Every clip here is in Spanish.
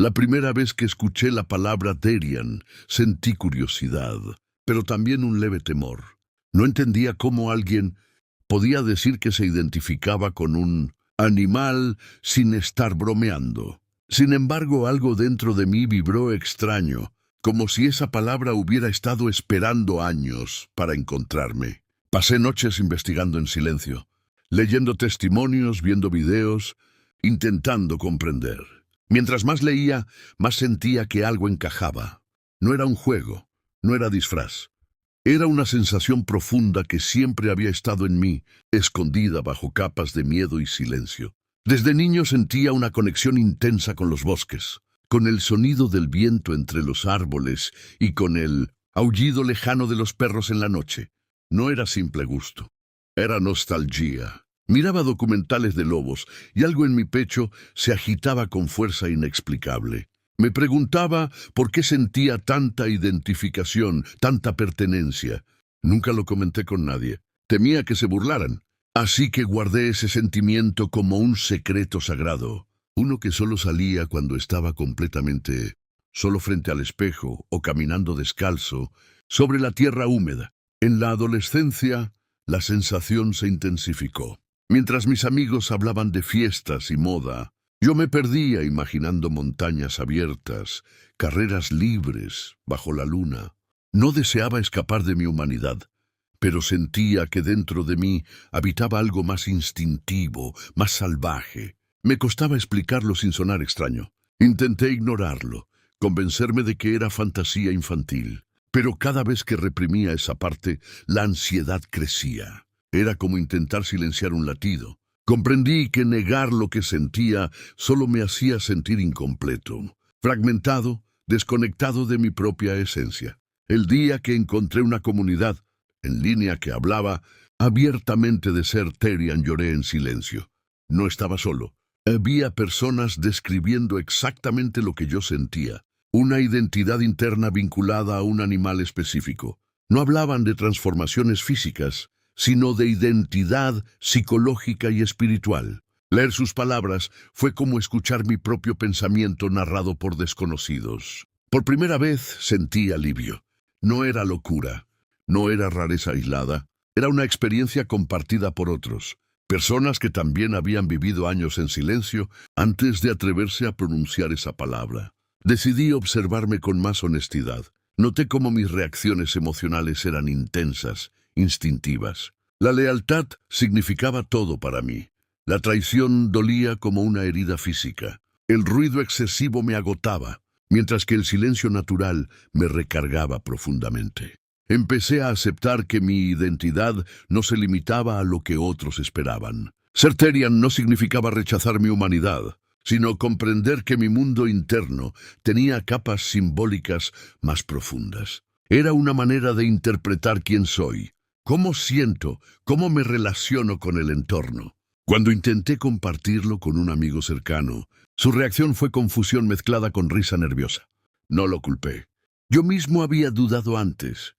La primera vez que escuché la palabra Therian, sentí curiosidad, pero también un leve temor. No entendía cómo alguien podía decir que se identificaba con un animal sin estar bromeando. Sin embargo, algo dentro de mí vibró extraño, como si esa palabra hubiera estado esperando años para encontrarme. Pasé noches investigando en silencio, leyendo testimonios, viendo videos, intentando comprender. Mientras más leía, más sentía que algo encajaba. No era un juego, no era disfraz. Era una sensación profunda que siempre había estado en mí, escondida bajo capas de miedo y silencio. Desde niño sentía una conexión intensa con los bosques, con el sonido del viento entre los árboles y con el aullido lejano de los perros en la noche. No era simple gusto, era nostalgia. Miraba documentales de lobos y algo en mi pecho se agitaba con fuerza inexplicable. Me preguntaba por qué sentía tanta identificación, tanta pertenencia. Nunca lo comenté con nadie. Temía que se burlaran. Así que guardé ese sentimiento como un secreto sagrado. Uno que solo salía cuando estaba completamente solo frente al espejo o caminando descalzo sobre la tierra húmeda. En la adolescencia, la sensación se intensificó. Mientras mis amigos hablaban de fiestas y moda, yo me perdía imaginando montañas abiertas, carreras libres bajo la luna. No deseaba escapar de mi humanidad, pero sentía que dentro de mí habitaba algo más instintivo, más salvaje. Me costaba explicarlo sin sonar extraño. Intenté ignorarlo, convencerme de que era fantasía infantil. Pero cada vez que reprimía esa parte, la ansiedad crecía. Era como intentar silenciar un latido. Comprendí que negar lo que sentía solo me hacía sentir incompleto, fragmentado, desconectado de mi propia esencia. El día que encontré una comunidad en línea que hablaba abiertamente de ser Therian, lloré en silencio. No estaba solo. Había personas describiendo exactamente lo que yo sentía. Una identidad interna vinculada a un animal específico. No hablaban de transformaciones físicas, sino de identidad psicológica y espiritual. Leer sus palabras fue como escuchar mi propio pensamiento narrado por desconocidos. Por primera vez sentí alivio. No era locura, no era rareza aislada, era una experiencia compartida por otros, personas que también habían vivido años en silencio antes de atreverse a pronunciar esa palabra. Decidí observarme con más honestidad. Noté cómo mis reacciones emocionales eran intensas, instintivas. La lealtad significaba todo para mí. La traición dolía como una herida física. El ruido excesivo me agotaba, mientras que el silencio natural me recargaba profundamente. Empecé a aceptar que mi identidad no se limitaba a lo que otros esperaban. Ser Therian no significaba rechazar mi humanidad, sino comprender que mi mundo interno tenía capas simbólicas más profundas. Era una manera de interpretar quién soy, cómo siento, cómo me relaciono con el entorno. Cuando intenté compartirlo con un amigo cercano, su reacción fue confusión mezclada con risa nerviosa. No lo culpé. Yo mismo había dudado antes.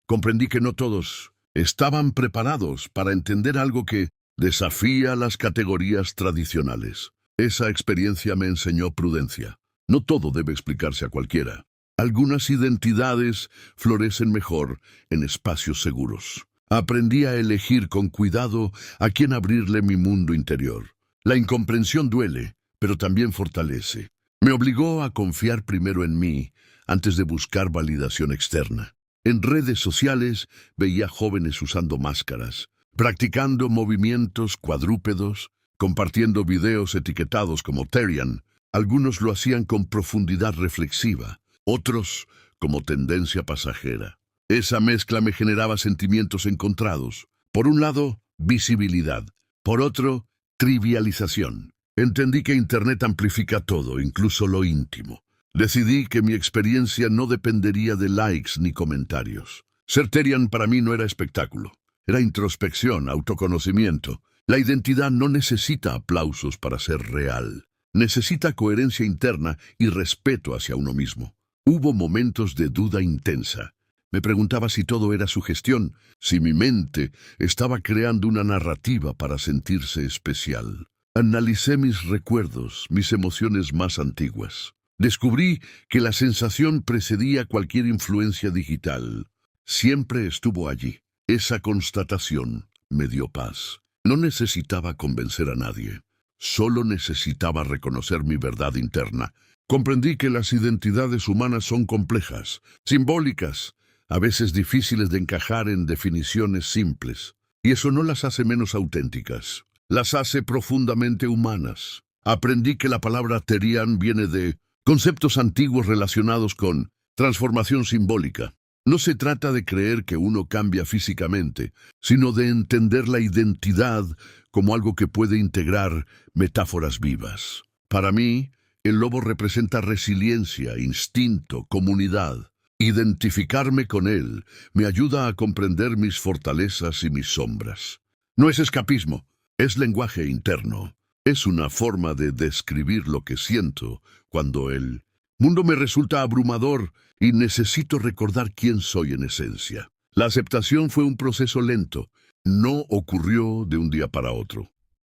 Comprendí que no todos estaban preparados para entender algo que desafía las categorías tradicionales. Esa experiencia me enseñó prudencia. No todo debe explicarse a cualquiera. Algunas identidades florecen mejor en espacios seguros. Aprendí a elegir con cuidado a quién abrirle mi mundo interior. La incomprensión duele, pero también fortalece. Me obligó a confiar primero en mí, antes de buscar validación externa. En redes sociales veía jóvenes usando máscaras, practicando movimientos cuadrúpedos, compartiendo videos etiquetados como Therian. Algunos lo hacían con profundidad reflexiva, otros como tendencia pasajera. Esa mezcla me generaba sentimientos encontrados. Por un lado, visibilidad. Por otro, trivialización. Entendí que Internet amplifica todo, incluso lo íntimo. Decidí que mi experiencia no dependería de likes ni comentarios. Ser Therian para mí no era espectáculo. Era introspección, autoconocimiento. La identidad no necesita aplausos para ser real. Necesita coherencia interna y respeto hacia uno mismo. Hubo momentos de duda intensa. Me preguntaba si todo era sugestión, si mi mente estaba creando una narrativa para sentirse especial. Analicé mis recuerdos, mis emociones más antiguas. Descubrí que la sensación precedía cualquier influencia digital. Siempre estuvo allí. Esa constatación me dio paz. No necesitaba convencer a nadie. Solo necesitaba reconocer mi verdad interna. Comprendí que las identidades humanas son complejas, simbólicas, a veces difíciles de encajar en definiciones simples. Y eso no las hace menos auténticas. Las hace profundamente humanas. Aprendí que la palabra terian viene de conceptos antiguos relacionados con transformación simbólica. No se trata de creer que uno cambia físicamente, sino de entender la identidad como algo que puede integrar metáforas vivas. Para mí, el lobo representa resiliencia, instinto, comunidad. Identificarme con él me ayuda a comprender mis fortalezas y mis sombras. No es escapismo, es lenguaje interno. Es una forma de describir lo que siento cuando el mundo me resulta abrumador y necesito recordar quién soy en esencia. La aceptación fue un proceso lento, no ocurrió de un día para otro.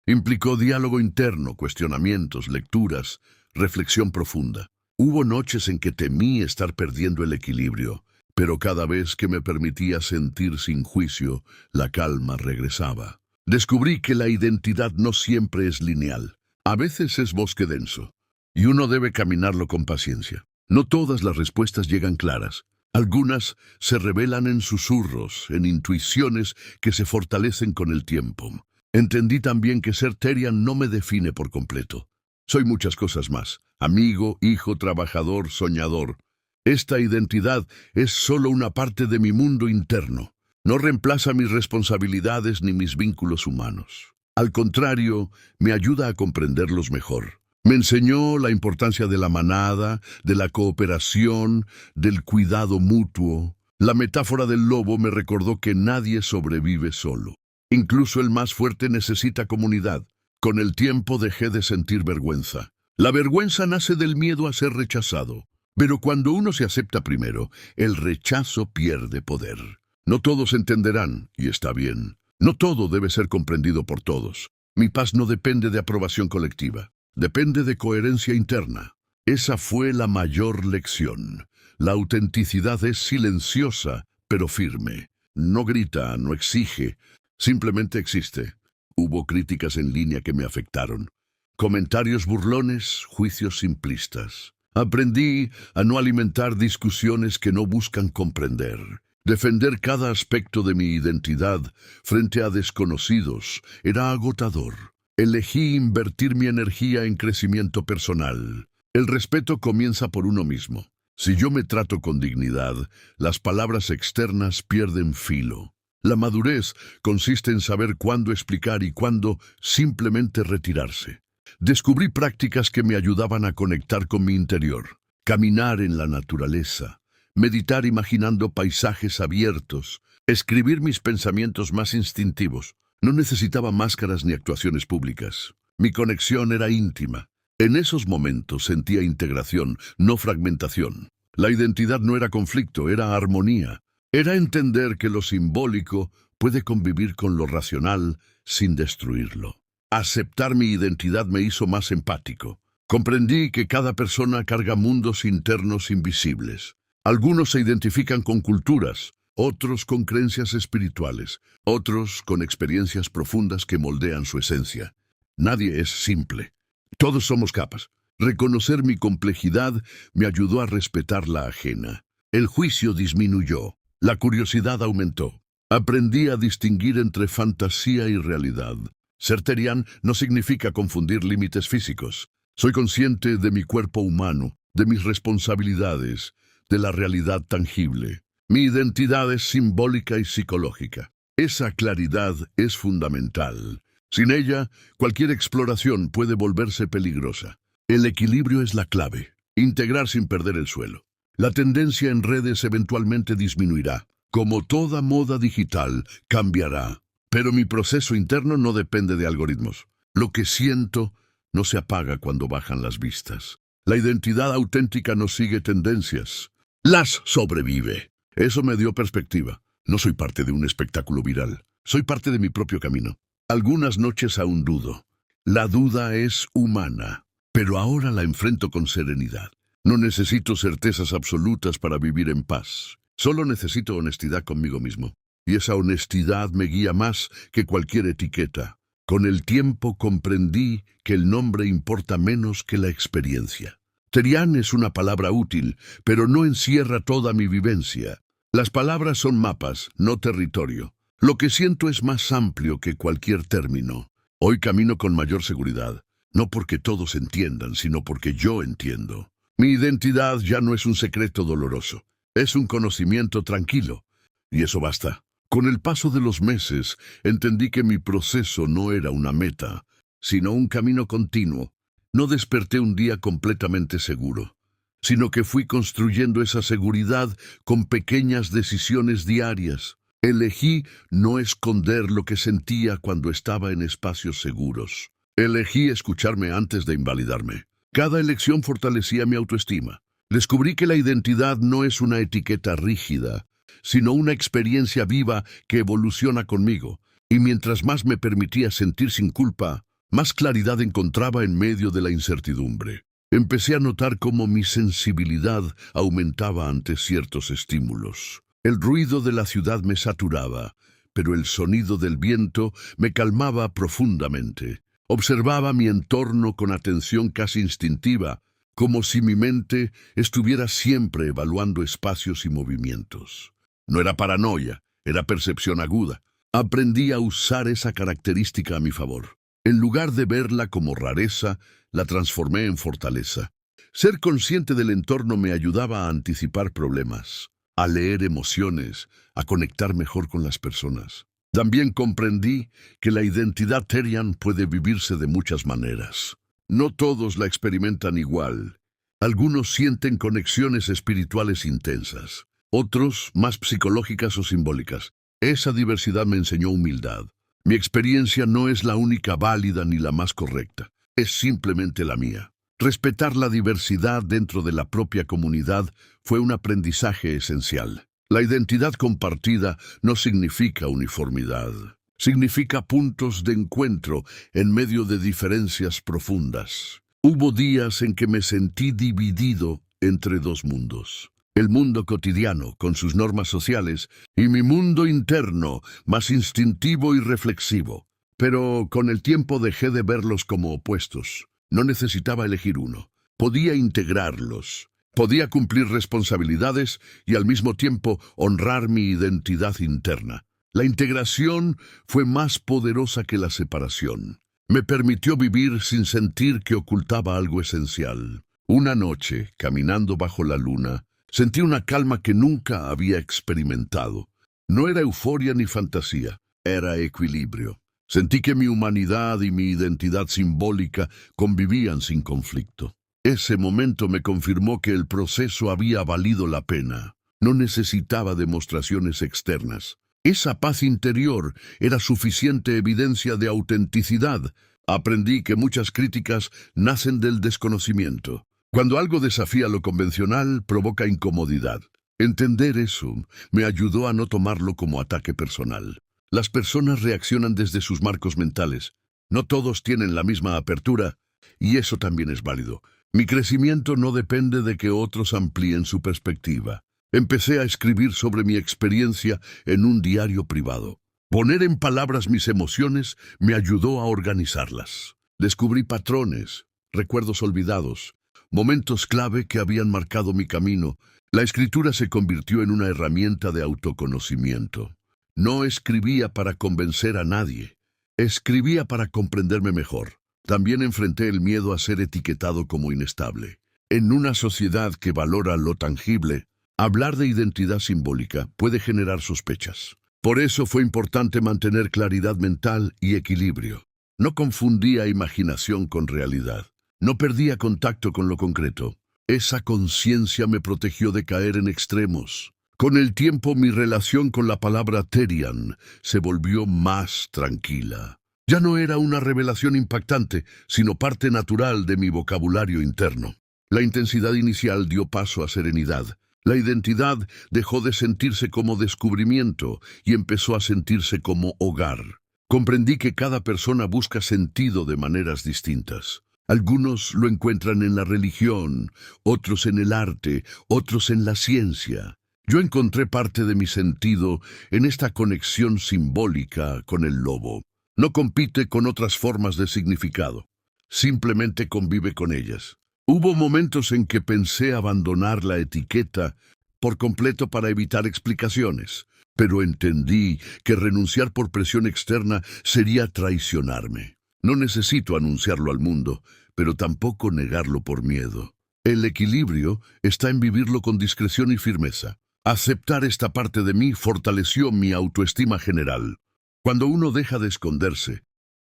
Implicó diálogo interno, cuestionamientos, lecturas, reflexión profunda. Hubo noches en que temí estar perdiendo el equilibrio, pero cada vez que me permitía sentir sin juicio, la calma regresaba. Descubrí que la identidad no siempre es lineal. A veces es bosque denso, y uno debe caminarlo con paciencia. No todas las respuestas llegan claras. Algunas se revelan en susurros, en intuiciones que se fortalecen con el tiempo. Entendí también que ser terian no me define por completo. Soy muchas cosas más: amigo, hijo, trabajador, soñador. Esta identidad es solo una parte de mi mundo interno. No reemplaza mis responsabilidades ni mis vínculos humanos. Al contrario, me ayuda a comprenderlos mejor. Me enseñó la importancia de la manada, de la cooperación, del cuidado mutuo. La metáfora del lobo me recordó que nadie sobrevive solo. Incluso el más fuerte necesita comunidad. Con el tiempo dejé de sentir vergüenza. La vergüenza nace del miedo a ser rechazado. Pero cuando uno se acepta primero, el rechazo pierde poder. No todos entenderán, y está bien. No todo debe ser comprendido por todos. Mi paz no depende de aprobación colectiva. Depende de coherencia interna. Esa fue la mayor lección. La autenticidad es silenciosa, pero firme. No grita, no exige, simplemente existe. Hubo críticas en línea que me afectaron. Comentarios burlones, juicios simplistas. Aprendí a no alimentar discusiones que no buscan comprender. Defender cada aspecto de mi identidad frente a desconocidos era agotador. Elegí invertir mi energía en crecimiento personal. El respeto comienza por uno mismo. Si yo me trato con dignidad, las palabras externas pierden filo. La madurez consiste en saber cuándo explicar y cuándo simplemente retirarse. Descubrí prácticas que me ayudaban a conectar con mi interior. Caminar en la naturaleza, meditar imaginando paisajes abiertos, escribir mis pensamientos más instintivos. No necesitaba máscaras ni actuaciones públicas. Mi conexión era íntima. En esos momentos sentía integración, no fragmentación. La identidad no era conflicto, era armonía. Era entender que lo simbólico puede convivir con lo racional sin destruirlo. Aceptar mi identidad me hizo más empático. Comprendí que cada persona carga mundos internos invisibles. Algunos se identifican con culturas, otros con creencias espirituales, otros con experiencias profundas que moldean su esencia. Nadie es simple. Todos somos capas. Reconocer mi complejidad me ayudó a respetar la ajena. El juicio disminuyó. La curiosidad aumentó. Aprendí a distinguir entre fantasía y realidad. Ser terian no significa confundir límites físicos. Soy consciente de mi cuerpo humano, de mis responsabilidades, de la realidad tangible. Mi identidad es simbólica y psicológica. Esa claridad es fundamental. Sin ella, cualquier exploración puede volverse peligrosa. El equilibrio es la clave. Integrar sin perder el suelo. La tendencia en redes eventualmente disminuirá. Como toda moda digital, cambiará. Pero mi proceso interno no depende de algoritmos. Lo que siento no se apaga cuando bajan las vistas. La identidad auténtica no sigue tendencias. Las sobrevive. Eso me dio perspectiva. No soy parte de un espectáculo viral. Soy parte de mi propio camino. Algunas noches aún dudo. La duda es humana, pero ahora la enfrento con serenidad. No necesito certezas absolutas para vivir en paz. Solo necesito honestidad conmigo mismo. Y esa honestidad me guía más que cualquier etiqueta. Con el tiempo comprendí que el nombre importa menos que la experiencia. Terian es una palabra útil, pero no encierra toda mi vivencia. Las palabras son mapas, no territorio. Lo que siento es más amplio que cualquier término. Hoy camino con mayor seguridad, no porque todos entiendan, sino porque yo entiendo. Mi identidad ya no es un secreto doloroso, es un conocimiento tranquilo, y eso basta. Con el paso de los meses, entendí que mi proceso no era una meta, sino un camino continuo. No desperté un día completamente seguro, sino que fui construyendo esa seguridad con pequeñas decisiones diarias. Elegí no esconder lo que sentía cuando estaba en espacios seguros. Elegí escucharme antes de invalidarme. Cada elección fortalecía mi autoestima. Descubrí que la identidad no es una etiqueta rígida, sino una experiencia viva que evoluciona conmigo. Y mientras más me permitía sentir sin culpa, más claridad encontraba en medio de la incertidumbre. Empecé a notar cómo mi sensibilidad aumentaba ante ciertos estímulos. El ruido de la ciudad me saturaba, pero el sonido del viento me calmaba profundamente. Observaba mi entorno con atención casi instintiva, como si mi mente estuviera siempre evaluando espacios y movimientos. No era paranoia, era percepción aguda. Aprendí a usar esa característica a mi favor. En lugar de verla como rareza, la transformé en fortaleza. Ser consciente del entorno me ayudaba a anticipar problemas, a leer emociones, a conectar mejor con las personas. También comprendí que la identidad Terian puede vivirse de muchas maneras. No todos la experimentan igual. Algunos sienten conexiones espirituales intensas, otros más psicológicas o simbólicas. Esa diversidad me enseñó humildad. Mi experiencia no es la única válida ni la más correcta, es simplemente la mía. Respetar la diversidad dentro de la propia comunidad fue un aprendizaje esencial. La identidad compartida no significa uniformidad. Significa puntos de encuentro en medio de diferencias profundas. Hubo días en que me sentí dividido entre dos mundos. El mundo cotidiano, con sus normas sociales, y mi mundo interno, más instintivo y reflexivo. Pero con el tiempo dejé de verlos como opuestos. No necesitaba elegir uno. Podía integrarlos. Podía cumplir responsabilidades y al mismo tiempo honrar mi identidad interna. La integración fue más poderosa que la separación. Me permitió vivir sin sentir que ocultaba algo esencial. Una noche, caminando bajo la luna, sentí una calma que nunca había experimentado. No era euforia ni fantasía, era equilibrio. Sentí que mi humanidad y mi identidad simbólica convivían sin conflicto. Ese momento me confirmó que el proceso había valido la pena. No necesitaba demostraciones externas. Esa paz interior era suficiente evidencia de autenticidad. Aprendí que muchas críticas nacen del desconocimiento. Cuando algo desafía lo convencional, provoca incomodidad. Entender eso me ayudó a no tomarlo como ataque personal. Las personas reaccionan desde sus marcos mentales. No todos tienen la misma apertura, y eso también es válido. Mi crecimiento no depende de que otros amplíen su perspectiva. Empecé a escribir sobre mi experiencia en un diario privado. Poner en palabras mis emociones me ayudó a organizarlas. Descubrí patrones, recuerdos olvidados, momentos clave que habían marcado mi camino. La escritura se convirtió en una herramienta de autoconocimiento. No escribía para convencer a nadie. Escribía para comprenderme mejor. También enfrenté el miedo a ser etiquetado como inestable. En una sociedad que valora lo tangible, hablar de identidad simbólica puede generar sospechas. Por eso fue importante mantener claridad mental y equilibrio. No confundía imaginación con realidad. No perdía contacto con lo concreto. Esa conciencia me protegió de caer en extremos. Con el tiempo, mi relación con la palabra Terian se volvió más tranquila. Ya no era una revelación impactante, sino parte natural de mi vocabulario interno. La intensidad inicial dio paso a serenidad. La identidad dejó de sentirse como descubrimiento y empezó a sentirse como hogar. Comprendí que cada persona busca sentido de maneras distintas. Algunos lo encuentran en la religión, otros en el arte, otros en la ciencia. Yo encontré parte de mi sentido en esta conexión simbólica con el lobo. No compite con otras formas de significado, simplemente convive con ellas. Hubo momentos en que pensé abandonar la etiqueta por completo para evitar explicaciones, pero entendí que renunciar por presión externa sería traicionarme. No necesito anunciarlo al mundo, pero tampoco negarlo por miedo. El equilibrio está en vivirlo con discreción y firmeza. Aceptar esta parte de mí fortaleció mi autoestima general. Cuando uno deja de esconderse,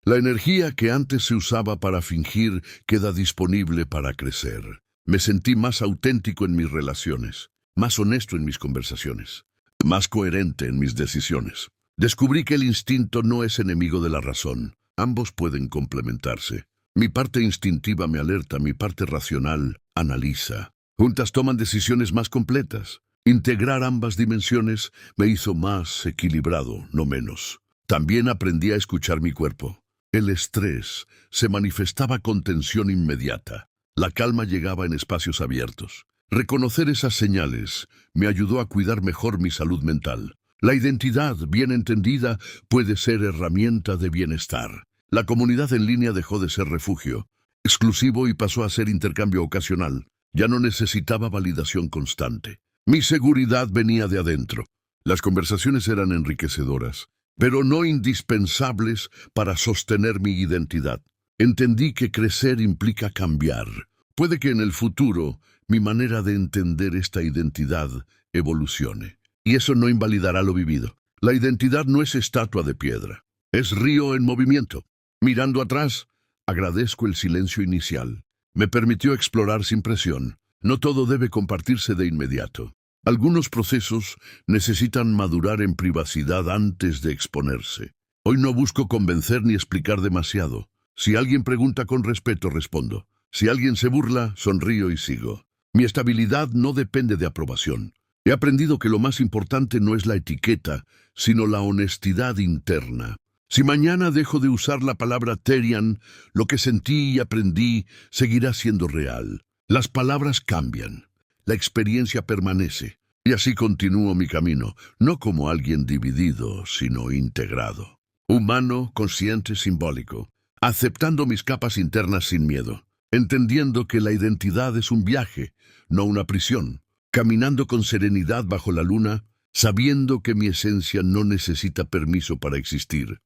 la energía que antes se usaba para fingir queda disponible para crecer. Me sentí más auténtico en mis relaciones, más honesto en mis conversaciones, más coherente en mis decisiones. Descubrí que el instinto no es enemigo de la razón. Ambos pueden complementarse. Mi parte instintiva me alerta, mi parte racional analiza. Juntas toman decisiones más completas. Integrar ambas dimensiones me hizo más equilibrado, no menos. También aprendí a escuchar mi cuerpo. El estrés se manifestaba con tensión inmediata. La calma llegaba en espacios abiertos. Reconocer esas señales me ayudó a cuidar mejor mi salud mental. La identidad, bien entendida, puede ser herramienta de bienestar. La comunidad en línea dejó de ser refugio exclusivo y pasó a ser intercambio ocasional. Ya no necesitaba validación constante. Mi seguridad venía de adentro. Las conversaciones eran enriquecedoras, pero no indispensables para sostener mi identidad. Entendí que crecer implica cambiar. Puede que en el futuro mi manera de entender esta identidad evolucione. Y eso no invalidará lo vivido. La identidad no es estatua de piedra, es río en movimiento. Mirando atrás, agradezco el silencio inicial. Me permitió explorar sin presión. No todo debe compartirse de inmediato. Algunos procesos necesitan madurar en privacidad antes de exponerse. Hoy no busco convencer ni explicar demasiado. Si alguien pregunta con respeto, respondo. Si alguien se burla, sonrío y sigo. Mi estabilidad no depende de aprobación. He aprendido que lo más importante no es la etiqueta, sino la honestidad interna. Si mañana dejo de usar la palabra Therian, lo que sentí y aprendí seguirá siendo real. Las palabras cambian, la experiencia permanece, y así continúo mi camino, no como alguien dividido, sino integrado. Humano, consciente, simbólico, aceptando mis capas internas sin miedo, entendiendo que la identidad es un viaje, no una prisión, caminando con serenidad bajo la luna, sabiendo que mi esencia no necesita permiso para existir.